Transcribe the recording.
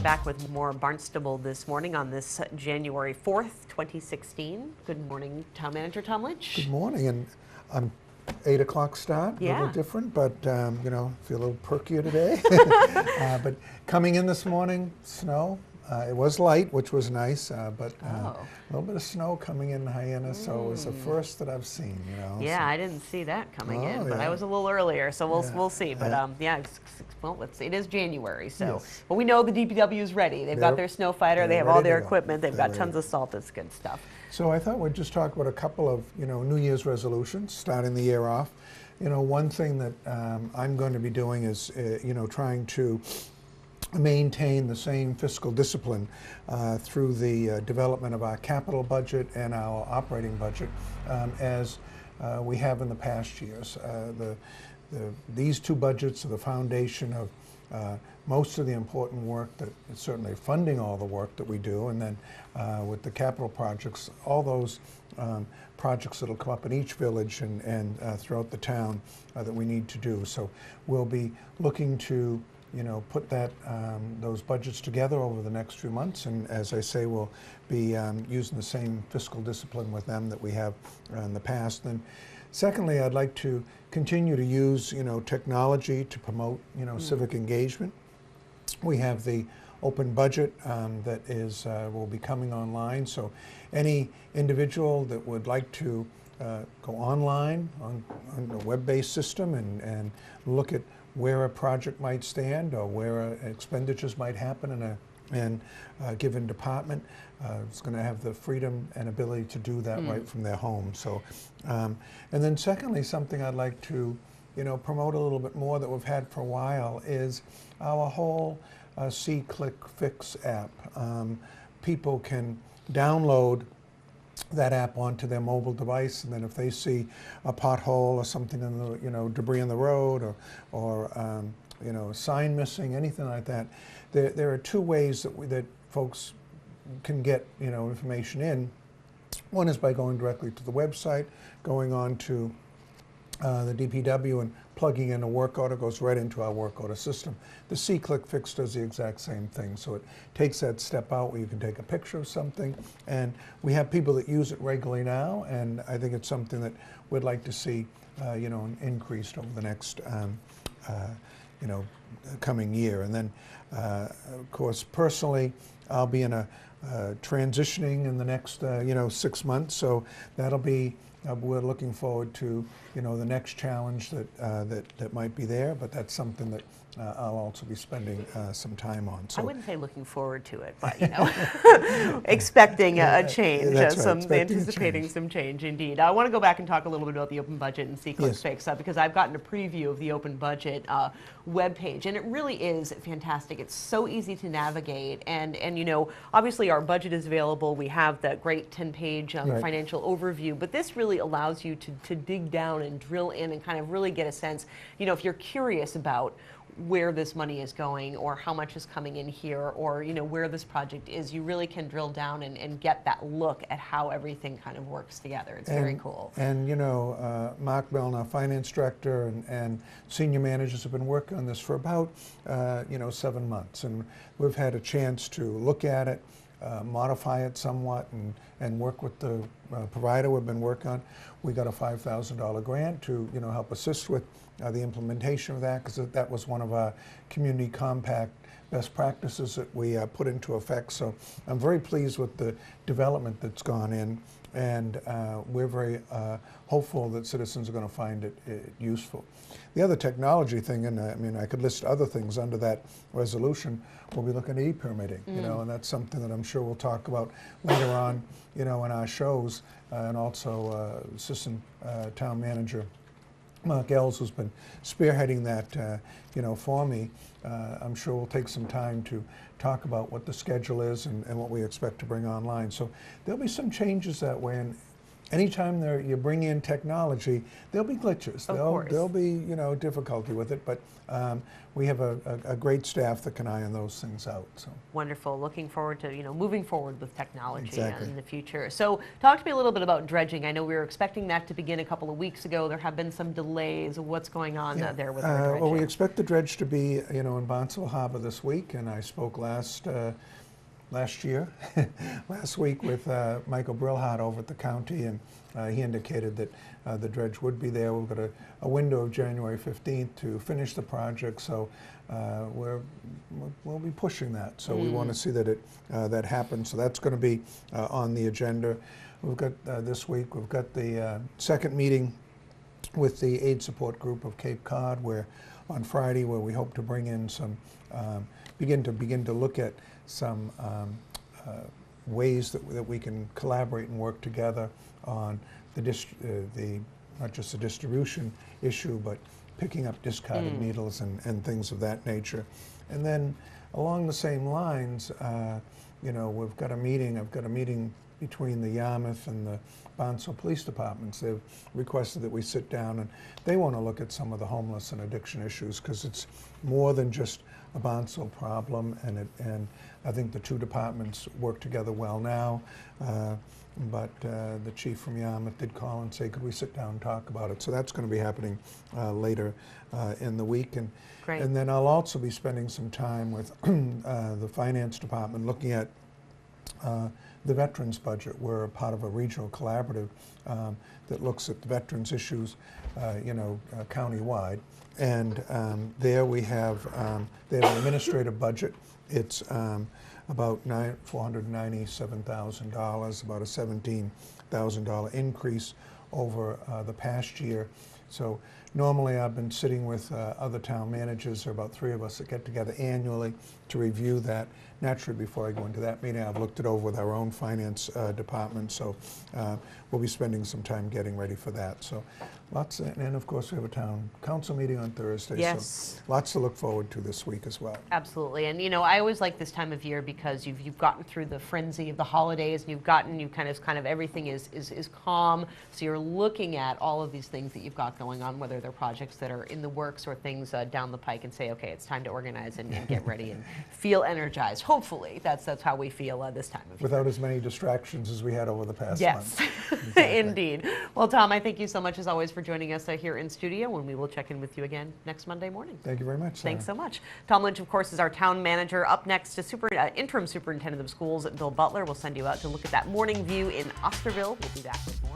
back with more Barnstable this morning on this January 4th, 2016. Good morning, Town Manager Tom Lynch. Good morning, and I'm 8 o'clock start, a little Yeah. different, but you know, feel a little perkier today. But coming in this morning, snow. It was light, which was nice, but a little bit of snow coming in Hyannis, so it was the first that I've seen, you know. Yeah, so. I didn't see that coming in, but yeah. I was a little earlier, so we'll see. But well, it is January, so Yes. but we know the DPW is ready. They've got their snow fighter, they have all ready to their go. equipment, they've They're got tons ready. of salt. That's good stuff. So I thought we'd just talk about a couple of, you know, New Year's resolutions, starting the year off. You know, one thing that I'm going to be doing is, you know, trying to maintain the same fiscal discipline through the development of our capital budget and our operating budget as we have in the past years. These two budgets are the foundation of most of the important work that is certainly funding all the work that we do, and then with the capital projects, all those projects that will come up in each village and throughout the town that we need to do. So we'll be looking to, you know, put that those budgets together over the next few months, and as I say, we'll be using the same fiscal discipline with them that we have in the past. And secondly, I'd like to continue to use, you know, technology to promote, you know, civic engagement. We have the open budget that is will be coming online, so any individual that would like to go online on a web-based system and look at where a project might stand or where expenditures might happen in a given department, is going to have the freedom and ability to do that right from their home. So, and then secondly, something I'd like to, you know, promote a little bit more that we've had for a while is our whole See, Click, Fix app. People can download that app onto their mobile device, and then if they see a pothole or something in the, you know, debris in the road or you know, a sign missing, anything like that, there are two ways that folks can get, you know, information in. One is by going directly to the website, going on to the DPW and plugging in a work order, goes right into our work order system. The See, Click, Fix does the exact same thing. So it takes that step out where you can take a picture of something, and we have people that use it regularly now, and I think it's something that we'd like to see, you know, increased over the next, you know, coming year. And then, of course, personally, I'll be in a transitioning in the next, you know, 6 months, so that'll be. We're looking forward to, you know, the next challenge that might be there, but that's something that I'll also be spending some time on. So I wouldn't say looking forward to it, but, you know, expecting a change, that's right, anticipating some change indeed. I want to go back and talk a little bit about the open budget and See, Click, Fix, because I've gotten a preview of the open budget webpage, and it really is fantastic. It's so easy to navigate, and you know, obviously our budget is available. We have that great 10-page financial overview, but this really allows you to dig down and drill in and kind of really get a sense, you know, if you're curious about where this money is going or how much is coming in here, or, you know, where this project is, you really can drill down and get that look at how everything kind of works together. It's very cool. And, you know, Mark Bell, our finance director, and senior managers have been working on this for about, you know, 7 months. And we've had a chance to look at it, modify it somewhat, and work with the provider we've been working on. We got a $5,000 grant to, you know, help assist with the implementation of that, because that was one of our community compact best practices that we put into effect. So I'm very pleased with the development that's gone in, and we're very hopeful that citizens are going to find it useful. The other technology thing, and I mean, I could list other things under that resolution, we'll be looking at e-permitting, you know, and that's something that I'm sure we'll talk about later on, you know, in our shows, and also Assistant Town Manager Mark Ells, who's been spearheading that, you know, for me. I'm sure we'll take some time to talk about what the schedule is and what we expect to bring online. So there'll be some changes that way, anytime you bring in technology, there'll be glitches. There'll be difficulty with it, but we have a great staff that can iron those things out. So wonderful. Looking forward to moving forward with technology exactly. in the future. So talk to me a little bit about dredging. I know we were expecting that to begin a couple of weeks ago. There have been some delays. What's going on there with our dredging? Well, we expect the dredge to be in Barnstable Harbor this week, and I spoke last week with Michael Brillhart over at the county, and he indicated that the dredge would be there. We've got a window of January 15th to finish the project, so we'll be pushing that. So we want to see that that happens. So that's going to be on the agenda. We've got this week. We've got the second meeting with the aid support group of Cape Cod, where on Friday, where we hope to bring in some begin to look at some ways that we can collaborate and work together on not just the distribution issue, but picking up discarded needles and things of that nature. And then along the same lines, we've got a meeting. I've got a meeting between the Yarmouth and the Barnstable Police Departments. They've requested that we sit down, and they want to look at some of the homeless and addiction issues, because it's more than just a Barnstable problem, and I think the two departments work together well now. But the chief from Yarmouth did call and say, could we sit down and talk about it? So that's going to be happening later in the week. And then I'll also be spending some time with the finance department looking at the veterans budget. We're a part of a regional collaborative that looks at the veterans issues, countywide. And there we have an administrative budget. It's about $497,000, about a $17,000 increase over the past year. So normally I've been sitting with other town managers, or about 3 of us that get together annually to review that. Naturally, before I go into that meeting, I've looked it over with our own finance department, so we'll be spending some time getting ready for that. So lots, and of course we have a town council meeting on Thursday, so lots to look forward to this week as well. Absolutely, and I always like this time of year because you've gotten through the frenzy of the holidays, and you kind of everything is calm, so you're looking at all of these things that you've got going on, whether they're projects that are in the works or things down the pike, and say, okay, it's time to organize and get ready and feel energized. Hopefully, that's how we feel this time of year. Without as many distractions as we had over the past month. Yes, exactly. Indeed. Well, Tom, I thank you so much as always for joining us here in studio, and we will check in with you again next Monday morning. Thank you very much, Sarah. Thanks so much. Tom Lynch, of course, is our town manager. Up next, to interim superintendent of schools, Bill Butler, will send you out to look at that morning view in Osterville. We'll be back with more.